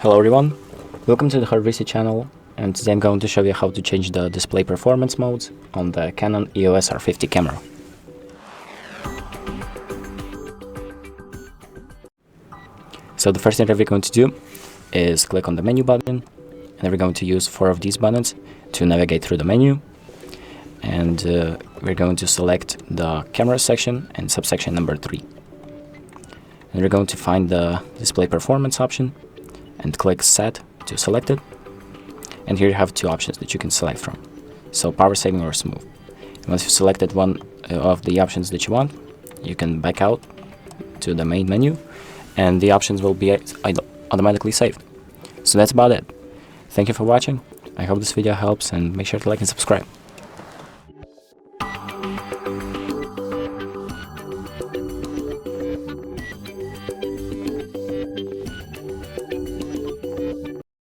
Hello everyone, welcome to the HardReset channel, and today I'm going to show you how to change the display performance modes on the Canon EOS R50 camera. So the first thing that we're going to do is click on the menu button, and we're going to use 4 of these buttons to navigate through the menu. And we're going to select the camera section and subsection number 3. And we're going to find the display performance option and click set to select it. And here you have 2 options that you can select from. So power saving or smooth. And once you've selected one of the options that you want, you can back out to the main menu and the options will be automatically saved. So that's about it. Thank you for watching. I hope this video helps, and make sure to like and subscribe.